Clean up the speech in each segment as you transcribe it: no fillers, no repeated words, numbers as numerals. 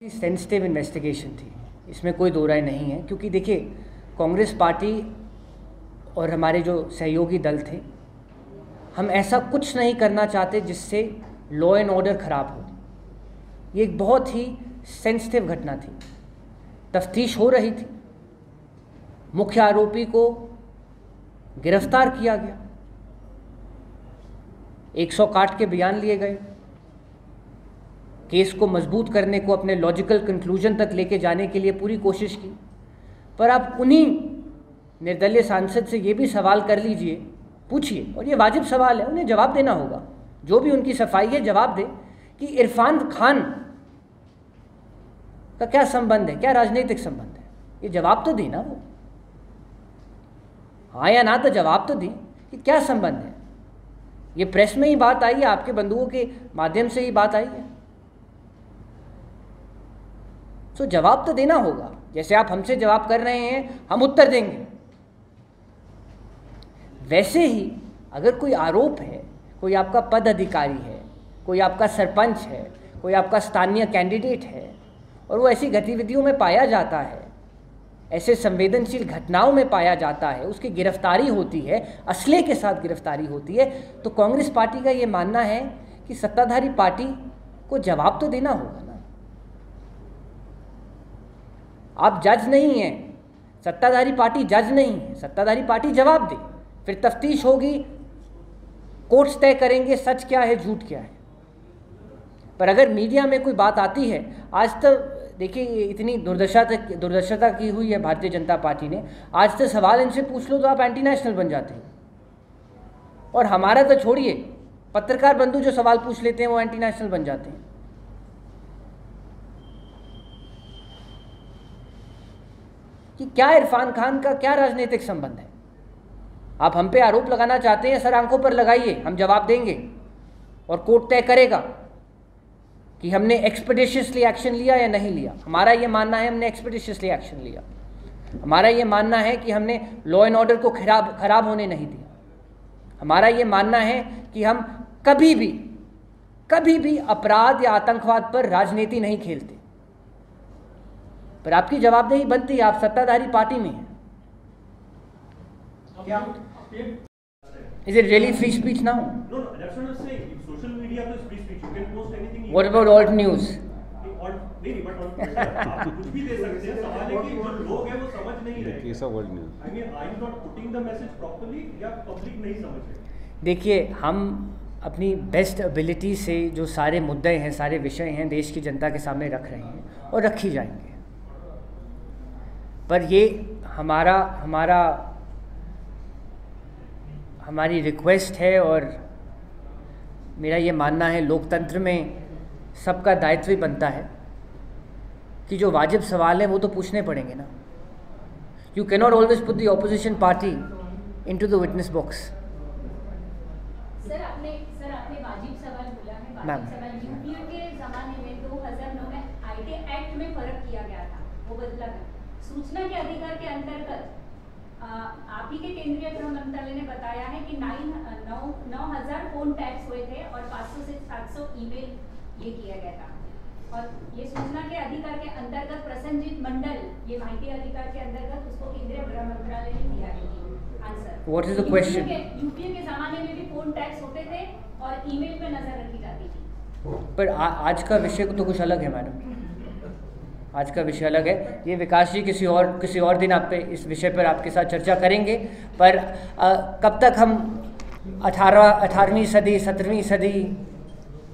Sensitive investigation थी, इसमें कोई दो राय नहीं है, क्योंकि देखिए कांग्रेस पार्टी और हमारे जो सहयोगी दल थे, हम ऐसा कुछ नहीं करना चाहते जिससे लॉ एंड ऑर्डर ख़राब हो। ये एक बहुत ही सेंसिटिव घटना थी, तफ्तीश हो रही थी, मुख्य आरोपी को गिरफ्तार किया गया, 100 काट के बयान लिए गए, केस को मजबूत करने को अपने लॉजिकल कंक्लूजन तक लेके जाने के लिए पूरी कोशिश की। पर आप उन्हीं निर्दलीय सांसद से ये भी सवाल कर लीजिए, पूछिए, और ये वाजिब सवाल है, उन्हें जवाब देना होगा, जो भी उनकी सफाई है जवाब दे कि इरफान खान का क्या संबंध है, क्या राजनीतिक संबंध है। ये जवाब तो दी ना वो, हाँ या ना तो जवाब तो दी कि क्या संबंध है। ये प्रेस में ही बात आई है, आपके बंधुओं के माध्यम से ही बात आई है, तो जवाब तो देना होगा। जैसे आप हमसे जवाब कर रहे हैं, हम उत्तर देंगे, वैसे ही अगर कोई आरोप है, कोई आपका पद अधिकारी है, कोई आपका सरपंच है, कोई आपका स्थानीय कैंडिडेट है और वो ऐसी गतिविधियों में पाया जाता है, ऐसे संवेदनशील घटनाओं में पाया जाता है, उसकी गिरफ्तारी होती है, असले के साथ गिरफ्तारी होती है, तो कांग्रेस पार्टी का ये मानना है कि सत्ताधारी पार्टी को जवाब तो देना होगा ना। आप जज नहीं हैं, सत्ताधारी पार्टी जज नहीं है, सत्ताधारी पार्टी जवाब दे, फिर तफ्तीश होगी, कोर्ट्स तय करेंगे सच क्या है झूठ क्या है। पर अगर मीडिया में कोई बात आती है, आज तक देखिए इतनी दुर्दशा की हुई है भारतीय जनता पार्टी ने, आज तो सवाल इनसे पूछ लो तो आप एंटी नेशनल बन जाते हैं, और हमारा तो छोड़िए, पत्रकार बंधु जो सवाल पूछ लेते हैं वो एंटी नेशनल बन जाते हैं। कि क्या इरफान खान का क्या राजनीतिक संबंध है। आप हम पे आरोप लगाना चाहते हैं, सर आंखों पर लगाइए, हम जवाब देंगे और कोर्ट तय करेगा कि हमने एक्सपेडिशियसली एक्शन लिया या नहीं लिया। हमारा ये मानना है हमने एक्सपेडिशियसली एक्शन लिया, हमारा ये मानना है कि हमने लॉ एंड ऑर्डर को खराब होने नहीं दिया, हमारा ये मानना है कि हम कभी भी अपराध या आतंकवाद पर राजनीति नहीं खेलते। पर आपकी जवाबदेही बनती है, आप सत्ताधारी पार्टी में हैं। Is it really free speech now? No, that's what I'm saying. Social media is free speech. You can post anything. What about alt news? नहीं, but on Twitter आप कुछ भी दे सकते हैं। सवाल है कि जो लोग हैं वो समझ नहीं रहे। Case of world news. I mean, I'm not putting the message properly या पब्लिक नहीं समझ रहे। देखिए, हम अपनी बेस्ट एबिलिटी से जो सारे मुद्दे हैं, सारे विषय हैं, देश की जनता के सामने रख रहे हैं और रखी जाएंगे। पर ये हमारी रिक्वेस्ट है और मेरा ये मानना है, लोकतंत्र में सबका दायित्व ही बनता है कि जो वाजिब सवाल है वो तो पूछने पड़ेंगे ना। You can not always put the opposition party into the witness box. Sir आपने वाजिब सवाल बोला है। वाजिब सवाल यूपीए के ज़माने में 2009 में आईटी एक्ट में फर्क किया गया था, वो बदला था। सूचना के अधिकार के अंतर्गत आप ही के केंद्रीय गृह मंत्रालय ने बताया है कि 9,000 फोन टैप्स हुए थे और 500 से 700 ईमेल ये किया गया था। और ये सूचना के अधिकार के अंतर्गत प्रसन्नजीत मंडल, ये माहिती अधिकार के अंतर्गत उसको केंद्रीय गृह मंत्रालय ने दिया है answer. What is the question? UPA के जमाने में भी फोन टैप्स होते थे और ईमेल पे नजर रखी जाती थी। पर आज का विषय तो कुछ अलग है मैडम, आज का विषय अलग है। ये विकास जी किसी और दिन आप पे इस विषय पर आपके साथ चर्चा करेंगे। पर कब तक हम 18वीं सदी, 17वीं सदी,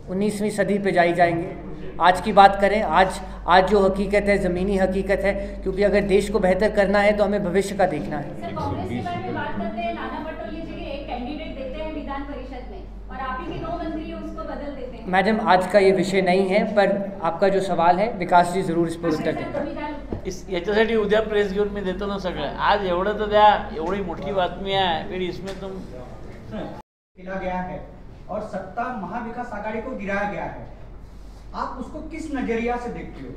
19वीं सदी पे जाएंगे। आज की बात करें, आज जो हकीकत है ज़मीनी हकीकत है, क्योंकि अगर देश को बेहतर करना है तो हमें भविष्य का देखना है। सर कांग्रेस के बारे में बात करते हैं, नाना पटोले जी एक कैंडिडेट देते हैं विधान परिषद में और आप ही के 9 मंत्री उसको बदल देते हैं। मैडम आज का ये विषय नहीं है, पर आपका जो सवाल है विकास जी जरूर इस पर उत्तर देंगे। याच्यासाठी उद्या प्रेस घेऊन मी देतो ना सगळं। आज एवढं तर द्या, एवढी मोठी बातमी आहे, फिर इसमें तुम किया गया है और सत्ता महाविकास आघाड़ी को गिराया गया है, आप उसको किस नजरिया से देखते हो?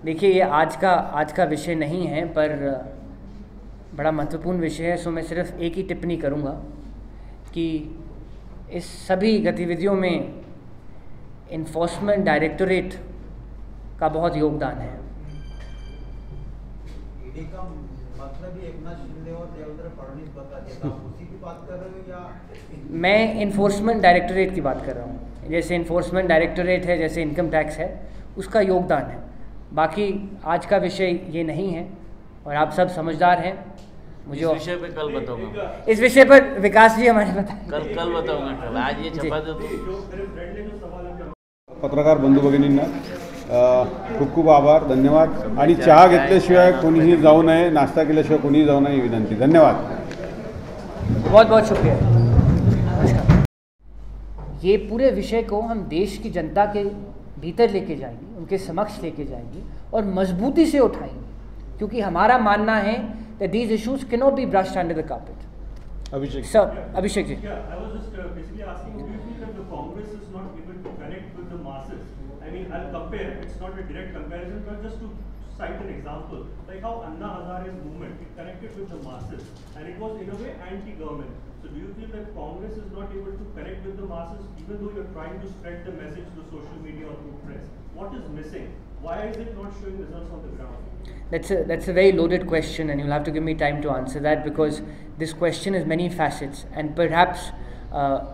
देखिए, ये आज का विषय नहीं है, पर बड़ा महत्वपूर्ण विषय है। सो मैं सिर्फ एक ही टिप्पणी करूंगा कि इस सभी गतिविधियों में इन्फोर्समेंट डायरेक्टोरेट का बहुत योगदान है। ईडी का मतलब ही एकनाथ शिंदे और देवेंद्र फडणवीस बता दिया था, आप उसी की बात कर रहे हो या? मैं इन्फोर्समेंट डायरेक्टोरेट की बात कर रहा हूँ। जैसे इन्फोर्समेंट डायरेक्टोरेट है, जैसे इनकम टैक्स है, उसका योगदान है। बाकी आज का विषय ये नहीं है और आप सब समझदार हैं। मुझे इस विषय पे कल बताऊंगा। इस विषय पर विकास जी हमारे बताएंगे। कल बताऊंगा। कल आज ये छपा दो पत्रकार बंधू भगिनींना खूप खूप आभार, धन्यवाद। आणि चहा घेतल्याशिवाय कोणीही जाऊ नये, नाश्ता केल्याशिवाय कोणीही जाऊ नये, विनंती। धन्यवाद, बहुत बहुत शुक्रिया। नमस्कार। ये पूरे विषय को हम देश की जनता के भीतर लेके जाएंगे, उनके समक्ष लेके जाएंगे और मजबूती से उठाएंगे, क्योंकि हमारा मानना है that these issues cannot be brushed under the carpet. Abhishek Sir, Abhishek ji. Yeah, I was just basically asking, do you feel that the Congress is not able to connect with the masses? I mean, I'll compare, it's not a direct comparison, but just to cite an example, like how Anna Hazare's movement, it connected with the masses, and it was in a way anti-government. So do you feel that Congress is not able to connect with the masses, even though you're trying to spread the message through social media or through press? What is missing? Why is it not showing results on the ground? That's a very loaded question, and you'll have to give me time to answer that, because this question has many facets, and perhaps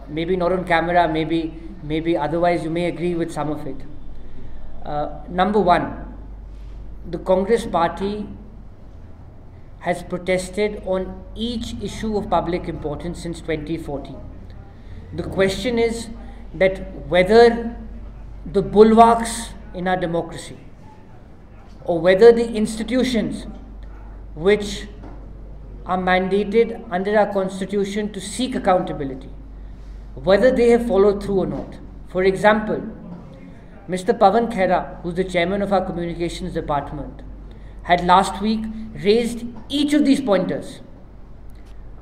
maybe not on camera, maybe otherwise you may agree with some of it. Number one, the Congress party has protested on each issue of public importance since 2014. The question is that whether the bulwarks in our democracy, or whether the institutions which are mandated under our constitution to seek accountability, whether they have followed through or not. For example, Mr. Pavan Khera, who's the chairman of our communications department, had last week raised each of these pointers.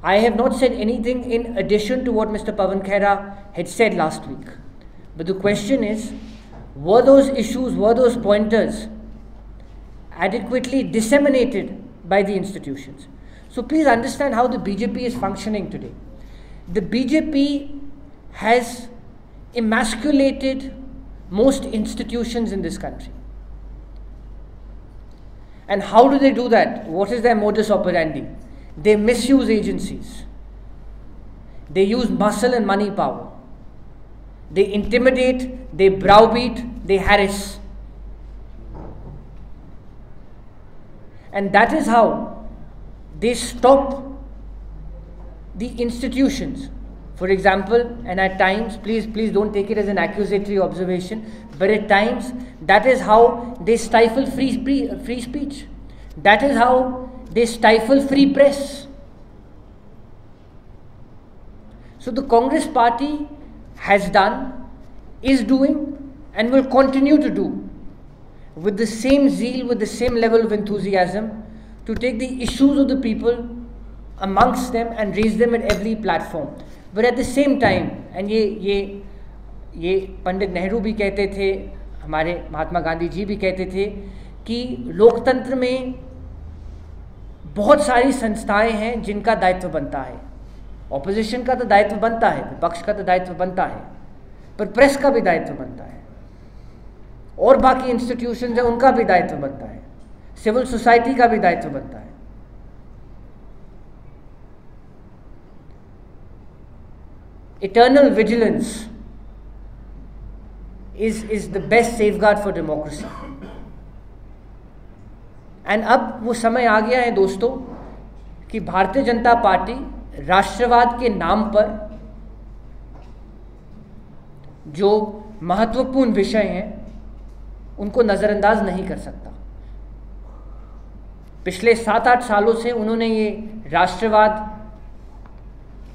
I have not said anything in addition to what Mr. Pavan Khera had said last week. But the question is, were those issues, were those pointers adequately disseminated by the institutions? So please understand how the BJP is functioning today. The BJP has emasculated most institutions in this country. And how do they do that? What is their modus operandi? They misuse agencies. They use muscle and money power. They intimidate, they browbeat, they harass. And that is how they stop the institutions. For example, and at times, please don't take it as an accusatory observation, but at times that is how they stifle free speech. That is how they stifle free press. So the Congress party has done, is doing, and will continue to do with the same zeal, with the same level of enthusiasm, to take the issues of the people amongst them and raise them at every platform. But at the same time, and ये पंडित नेहरू भी कहते थे, हमारे महात्मा गांधी जी भी कहते थे कि लोकतंत्र में बहुत सारी संस्थाएं हैं जिनका दायित्व बनता है। ऑपोजिशन का तो दायित्व बनता है, विपक्ष का तो दायित्व बनता है, पर प्रेस का भी दायित्व बनता है, और बाकी इंस्टीट्यूशंस हैं उनका भी दायित्व बनता है, सिविल सोसाइटी का भी दायित्व बनता है। Eternal vigilance is the best safeguard for democracy. And अब वो समय आ गया है दोस्तों कि भारतीय जनता पार्टी राष्ट्रवाद के नाम पर जो महत्वपूर्ण विषय हैं उनको नज़रअंदाज नहीं कर सकता। पिछले 7-8 सालों से उन्होंने ये राष्ट्रवाद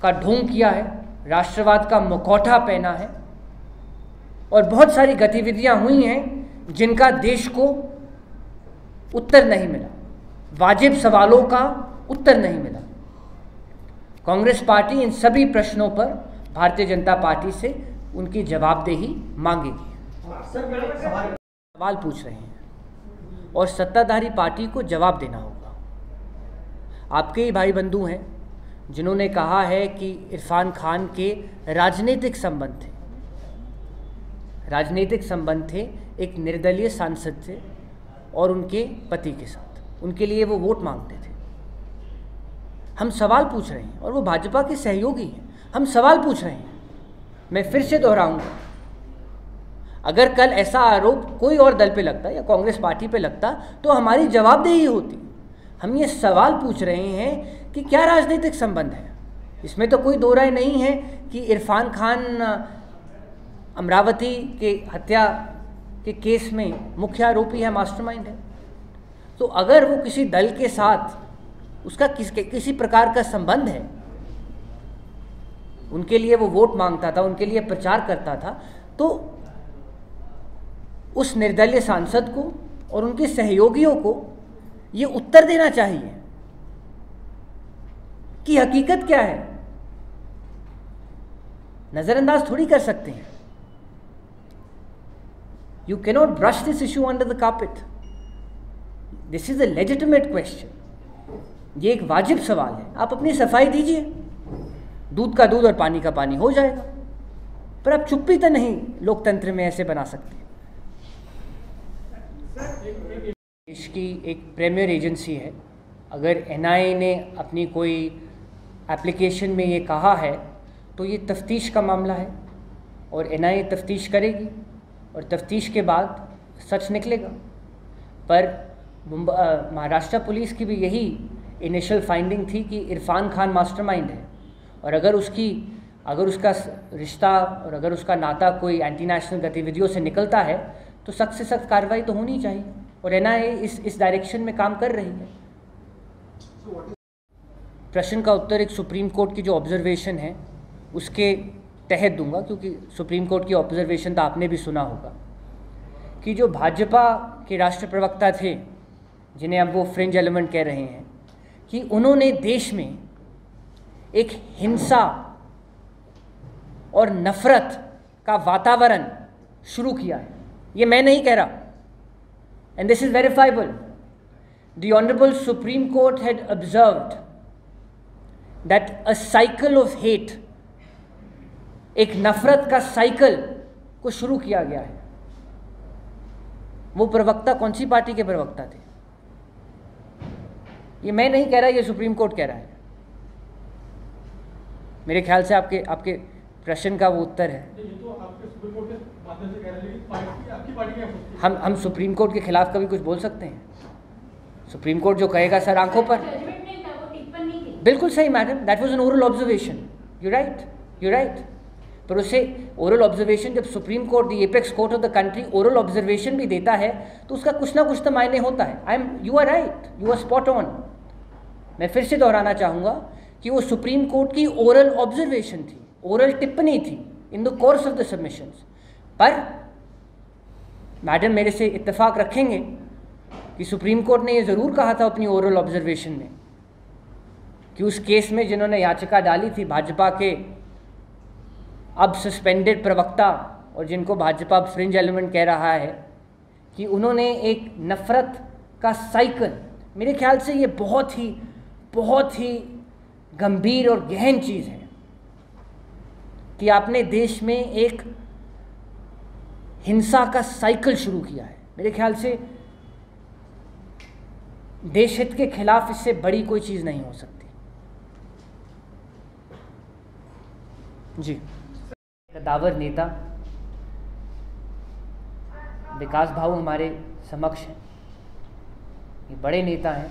का ढोंग किया है, राष्ट्रवाद का मुखौटा पहना है, और बहुत सारी गतिविधियां हुई हैं जिनका देश को उत्तर नहीं मिला, वाजिब सवालों का उत्तर नहीं मिला। कांग्रेस पार्टी इन सभी प्रश्नों पर भारतीय जनता पार्टी से उनकी जवाबदेही मांगेगी। सवाल पूछ रहे हैं और सत्ताधारी पार्टी को जवाब देना होगा। आपके ही भाई बंधु हैं जिन्होंने कहा है कि इरफान खान के राजनीतिक संबंध थे। राजनीतिक संबंध थे एक निर्दलीय सांसद से और उनके पति के साथ, उनके लिए वो वोट मांगते थे। हम सवाल पूछ रहे हैं और वो भाजपा के सहयोगी हैं, हम सवाल पूछ रहे हैं। मैं फिर से दोहराऊंगा, अगर कल ऐसा आरोप कोई और दल पे लगता या कांग्रेस पार्टी पे लगता तो हमारी जवाबदेही होती। हम ये सवाल पूछ रहे हैं कि क्या राजनीतिक संबंध है। इसमें तो कोई दो राय नहीं है कि इरफान खान अमरावती के हत्या के केस में मुख्य आरोपी है, मास्टरमाइंड है। तो अगर वो किसी दल के साथ उसका किसी प्रकार का संबंध है, उनके लिए वो वोट मांगता था, उनके लिए प्रचार करता था, तो उस निर्दलीय सांसद को और उनके सहयोगियों को ये उत्तर देना चाहिए कि हकीकत क्या है। नजरअंदाज थोड़ी कर सकते हैं। You cannot brush this issue under the carpet. This is a legitimate question. ये एक वाजिब सवाल है। आप अपनी सफाई दीजिए, दूध का दूध और पानी का पानी हो जाएगा। पर आप चुप्पी तो नहीं लोकतंत्र में ऐसे बना सकते। देश की एक प्रीमियर एजेंसी है, अगर एनआईए ने अपनी कोई एप्लीकेशन में ये कहा है तो ये तफ्तीश का मामला है और एनआईए तफ्तीश करेगी और तफ्तीश के बाद सच निकलेगा। पर महाराष्ट्र पुलिस की भी यही इनिशियल फाइंडिंग थी कि इरफान खान मास्टरमाइंड है और अगर उसका रिश्ता और अगर उसका नाता कोई एंटी नेशनल गतिविधियों से निकलता है तो सख्त से सख्त कार्रवाई तो होनी चाहिए और एनआईए इस डायरेक्शन में काम कर रही है। प्रश्न का उत्तर एक सुप्रीम कोर्ट की जो ऑब्जर्वेशन है उसके तहत दूंगा, क्योंकि सुप्रीम कोर्ट की ऑब्जर्वेशन तो आपने भी सुना होगा कि जो भाजपा के राष्ट्रीय प्रवक्ता थे, जिन्हें अब वो फ्रिंज एलिमेंट कह रहे हैं, कि उन्होंने देश में एक हिंसा और नफरत का वातावरण शुरू किया है। ये मैं नहीं कह रहा, and this is verifiable. The honourable supreme court had observed that a cycle of hate, एक नफरत का साइकिल को शुरू किया गया है। वो प्रवक्ता कौन सी पार्टी के प्रवक्ता थे? ये मैं नहीं कह रहा, ये सुप्रीम कोर्ट कह रहा है। मेरे ख्याल से आपके प्रश्न का वो उत्तर है। हम सुप्रीम कोर्ट के खिलाफ कभी कुछ बोल सकते हैं? सुप्रीम कोर्ट जो कहेगा सर आंखों पर। बिल्कुल सही madam, that was an oral observation, you right. पर उसे ओरल ऑब्जर्वेशन, जब supreme court the apex court of the country oral observation भी देता है तो उसका कुछ ना कुछ तो मायने होता है। You are right, you are spot on. मैं फिर से दोहराना चाहूँगा कि वो सुप्रीम कोर्ट की ओरल ऑब्जर्वेशन थी, ओरल टिप्पणी थी in the course of the submissions. पर मैडम मेरे से इत्तेफाक रखेंगे कि सुप्रीम कोर्ट ने ये ज़रूर कहा था अपनी ओरल ऑब्जर्वेशन में कि उस केस में जिन्होंने याचिका डाली थी, भाजपा के अब सस्पेंडेड प्रवक्ता और जिनको भाजपा फ्रिंज एलिमेंट कह रहा है, कि उन्होंने एक नफरत का साइकिल, मेरे ख्याल से ये बहुत ही गंभीर और गहन चीज़ है कि आपने देश में एक हिंसा का साइकिल शुरू किया है। मेरे ख्याल से देश हित के खिलाफ इससे बड़ी कोई चीज़ नहीं हो सकती। जी, कदावर नेता विकास भाऊ हमारे समक्ष हैं। ये बड़े नेता हैं,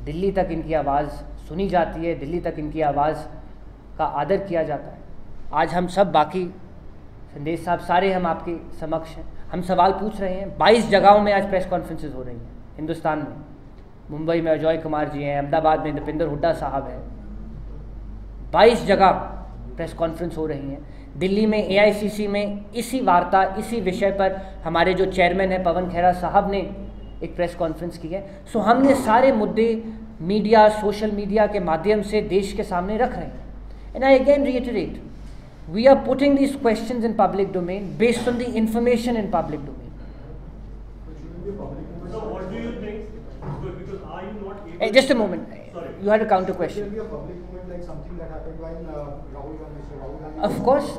दिल्ली तक इनकी आवाज़ सुनी जाती है, दिल्ली तक इनकी आवाज़ का आदर किया जाता है। आज हम सब, बाकी संदेश साहब, सारे हम आपके समक्ष हैं। हम सवाल पूछ रहे हैं। 22 जगहों में आज प्रेस कॉन्फ्रेंसेज हो रही हैं हिंदुस्तान में। मुंबई में अजय कुमार जी हैं, अहमदाबाद में दीपेंद्र हुड्डा साहब हैं। 22 जगह प्रेस कॉन्फ्रेंस हो रही हैं। दिल्ली में एआईसीसी में इसी वार्ता, इसी विषय पर हमारे जो चेयरमैन हैं पवन खेरा साहब ने एक प्रेस कॉन्फ्रेंस की है। सो हम ये सारे मुद्दे मीडिया, सोशल मीडिया के माध्यम से देश के सामने रख रहे हैं। And I again रिइटरेट, we are putting these questions in public domain based on the information in public domain. So what do you think? Because are you not able? Just a moment. Sorry. You had a counter question. Will be a public movement like something that happened when Rahul Gandhi, Mr. Rahul Gandhi. Of course.